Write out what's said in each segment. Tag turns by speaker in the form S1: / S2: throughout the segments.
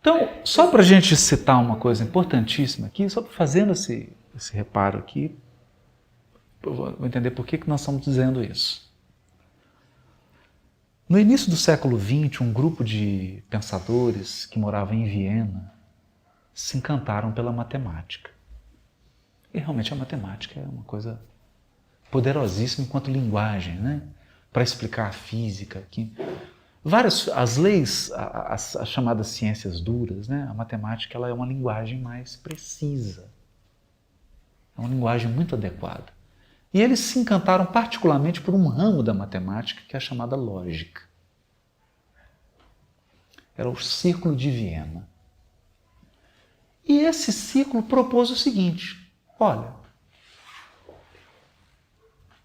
S1: Então, só para a gente citar uma coisa importantíssima aqui, só fazendo esse reparo aqui, eu vou entender por que nós estamos dizendo isso. No início do século XX, um grupo de pensadores que moravam em Viena se encantaram pela matemática. E realmente a matemática é uma coisa poderosíssima enquanto linguagem, né? Para explicar a física, as leis, as chamadas ciências duras, né? A matemática ela é uma linguagem mais precisa. É uma linguagem muito adequada. E eles se encantaram particularmente por um ramo da matemática que é a chamada lógica. Era o Círculo de Viena. E esse círculo propôs o seguinte: olha,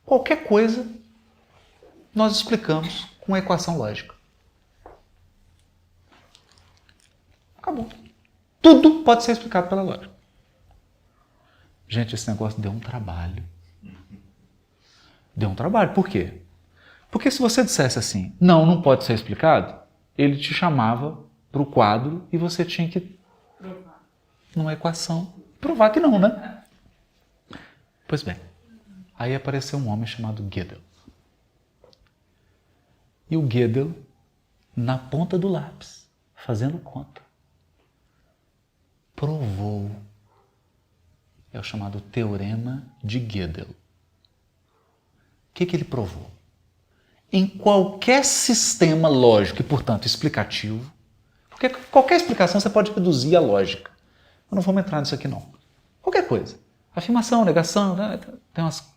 S1: qualquer coisa nós explicamos com uma equação lógica. Acabou. Tudo pode ser explicado pela lógica. Gente, esse negócio deu um trabalho. Deu um trabalho. Por quê? Porque se você dissesse assim, não pode ser explicado, ele te chamava para o quadro e você tinha que, numa equação, provar que não, né? Pois bem, aí apareceu um homem chamado Gödel. E o Gödel, na ponta do lápis, fazendo conta, provou. É o chamado Teorema de Gödel. O que ele provou? Em qualquer sistema lógico e, portanto, explicativo, porque qualquer explicação você pode reduzir à lógica. Eu não vou entrar nisso aqui, não. Qualquer coisa. Afirmação, negação, né? Tem umas...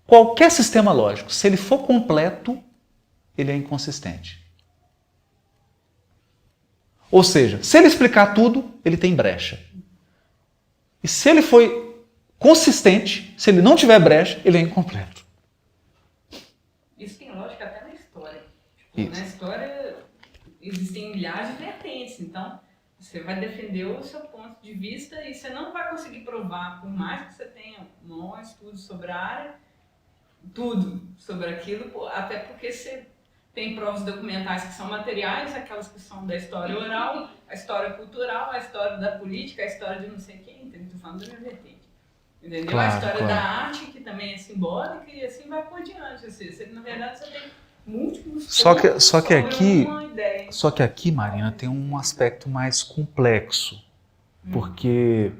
S1: Qualquer sistema lógico, se ele for completo, ele é inconsistente. Ou seja, se ele explicar tudo, ele tem brecha. E se ele for consistente, se ele não tiver brecha, ele é incompleto.
S2: Isso tem lógica até na história. Tipo, na história existem milhares de vertentes, então você vai defender o seu ponto de vista e você não vai conseguir provar, por mais que você tenha um bom estudo sobre a área, tudo sobre aquilo, até porque você tem provas documentais que são materiais, aquelas que são da história oral, a história cultural, a história da política, a história de não sei quem, então estou falando da minha vertente. Entendeu?
S1: Claro,
S2: a história
S1: claro.
S2: da arte, que também é simbólica, e assim vai por diante. Na verdade, você tem múltiplos pontos sobre uma ideia.
S1: Só que aqui, Marina, tem um aspecto mais complexo. Porque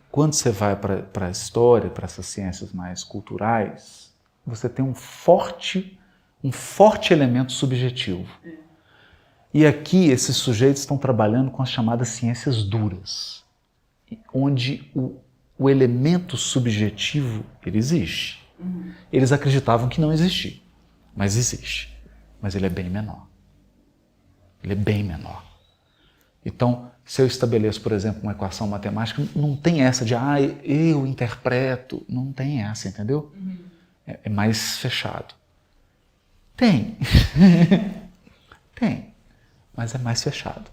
S1: quando você vai para a história, para essas ciências mais culturais, você tem um forte elemento subjetivo. E aqui esses sujeitos estão trabalhando com as chamadas ciências duras, onde o elemento subjetivo, ele existe. Eles acreditavam que não existia, mas existe. Mas ele é bem menor. Ele é bem menor. Então, se eu estabeleço, por exemplo, uma equação matemática, não tem essa de, eu interpreto. Não tem essa, entendeu? É mais fechado. Tem. Tem. Mas é mais fechado.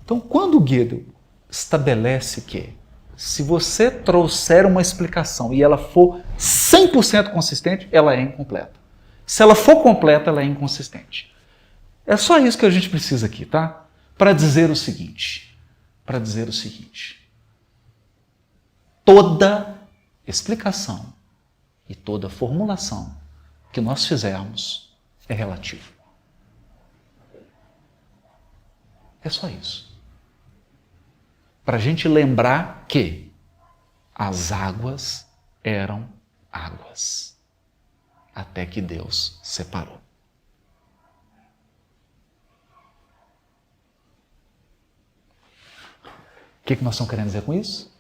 S1: Então, quando o Gödel estabelece que se você trouxer uma explicação e ela for 100% consistente, ela é incompleta. Se ela for completa, ela é inconsistente. É só isso que a gente precisa aqui, tá? Para dizer o seguinte. Toda explicação e toda formulação que nós fizermos é relativo. É só isso. Para a gente lembrar que as águas eram águas, até que Deus separou. O que nós estamos querendo dizer com isso?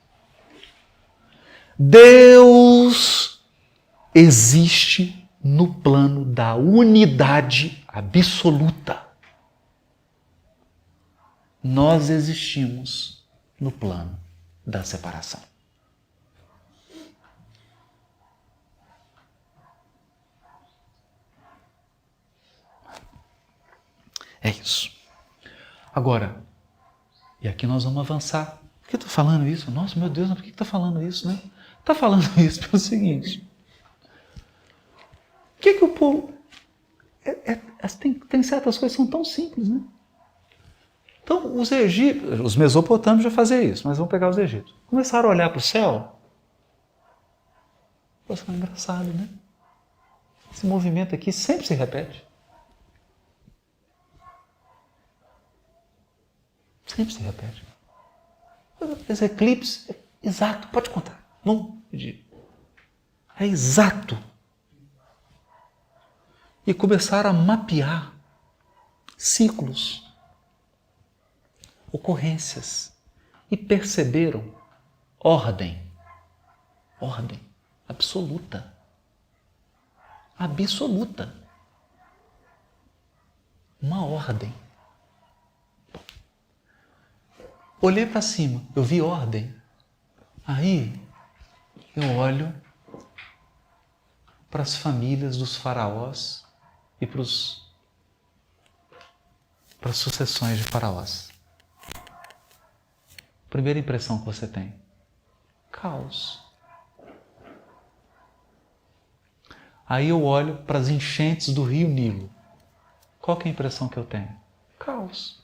S1: Deus existe no plano da unidade absoluta. Nós existimos no plano da separação. É isso. Agora, e aqui nós vamos avançar. Por que eu estou falando isso? Nossa, meu Deus, por que está falando isso, né? Está falando isso pelo seguinte. O que o povo... Tem certas coisas que são tão simples, né? Então, os mesopotâmios já faziam isso, mas vamos pegar os egípcios. Começaram a olhar para o céu. Poxa, é engraçado, né? Esse movimento aqui sempre se repete. Sempre se repete. Esse eclipse é exato, pode contar. Não pedir. É exato. E começaram a mapear ciclos, ocorrências, e perceberam ordem absoluta. Absoluta. Uma ordem. Olhei para cima, eu vi ordem. Aí eu olho para as famílias dos faraós e para as sucessões de faraós. Primeira impressão que você tem: caos. Aí eu olho para as enchentes do rio Nilo. Qual que é a impressão que eu tenho? Caos.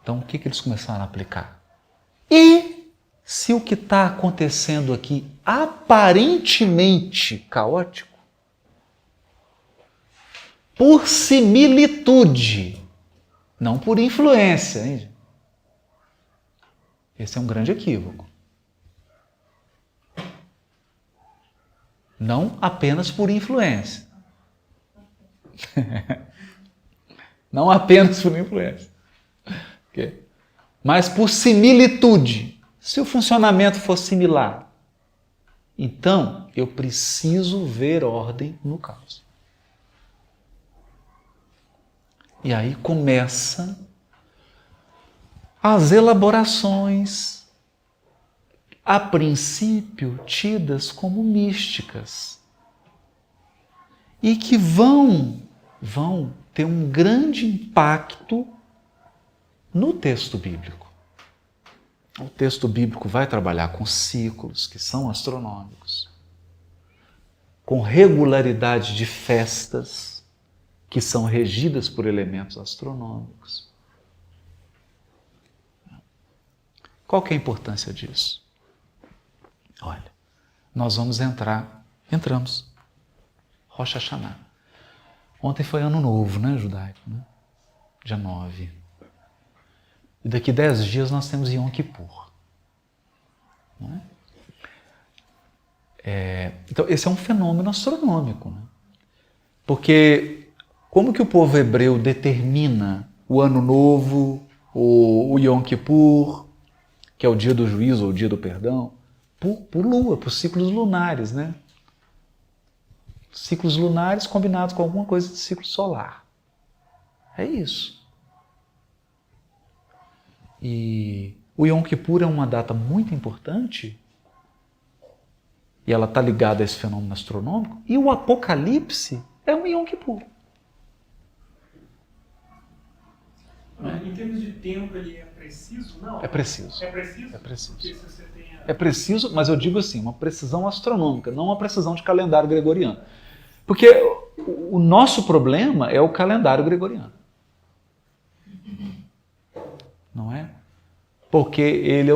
S1: Então o que eles começaram a aplicar? E se o que está acontecendo aqui aparentemente caótico, por similitude, não por influência, hein? Esse é um grande equívoco. Não apenas por influência. Não apenas por influência. Okay? Mas por similitude. Se o funcionamento for similar, então eu preciso ver ordem no caos. E aí começam as elaborações, a princípio tidas como místicas, e que vão ter um grande impacto no texto bíblico. O texto bíblico vai trabalhar com ciclos que são astronômicos, com regularidade de festas que são regidas por elementos astronômicos. Qual que é a importância disso? Olha, nós entramos, Rosh Hashanah. Ontem foi ano novo, né, judaico, né? Dia 9. E daqui 10 dias nós temos Yom Kippur. Não é? Então, esse é um fenômeno astronômico, né? Porque como que o povo hebreu determina o ano novo, o Yom Kippur, que é o dia do juízo ou o dia do perdão? Por lua, por ciclos lunares, né? Ciclos lunares combinados com alguma coisa de ciclo solar. É isso. E o Yom Kippur é uma data muito importante, e ela está ligada a esse fenômeno astronômico, e o Apocalipse é um Yom Kippur.
S3: Em termos de tempo, ele é preciso? Não.
S1: É preciso.
S3: É preciso?
S1: É preciso.
S3: Porque se você tem
S1: É preciso, mas eu digo assim, uma precisão astronômica, não uma precisão de calendário gregoriano. Porque o nosso problema é o calendário gregoriano. Não é? Porque ele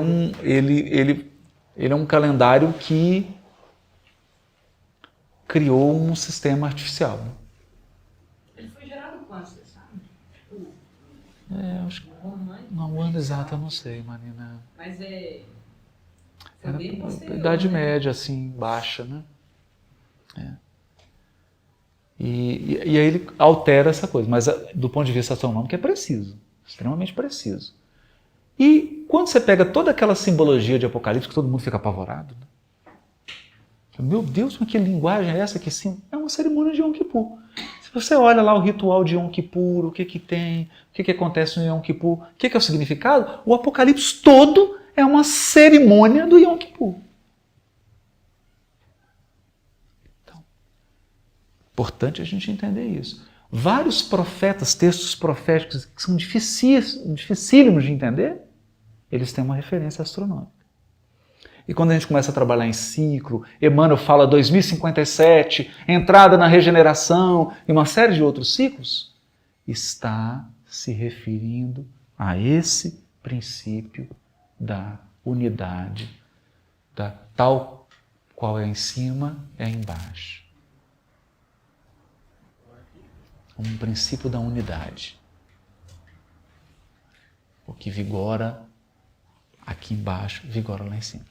S1: é um calendário que criou um sistema artificial. Né?
S2: Ele foi gerado quando, você sabe?
S1: Acho que não, o ano exato eu não sei, Marina.
S2: Mas foi
S1: Era
S2: bem posterior,
S1: Idade
S2: né?
S1: Média, assim, baixa, né? E aí ele altera essa coisa, mas do ponto de vista astronômico é preciso, extremamente preciso. E quando você pega toda aquela simbologia de Apocalipse, que todo mundo fica apavorado, né? Meu Deus, mas que linguagem é essa? Que sim? É uma cerimônia de Yom Kippur. Se você olha lá o ritual de Yom Kippur, o que tem, o que acontece no Yom Kippur, o que é o significado, o Apocalipse todo é uma cerimônia do Yom Kippur. Importante a gente entender isso. Vários profetas, textos proféticos que são dificílimos de entender, eles têm uma referência astronômica. E quando a gente começa a trabalhar em ciclo, Emmanuel fala 2057, entrada na regeneração e uma série de outros ciclos, está se referindo a esse princípio da unidade, da tal qual é em cima, é embaixo. Um princípio da unidade. O que vigora aqui embaixo, vigora lá em cima.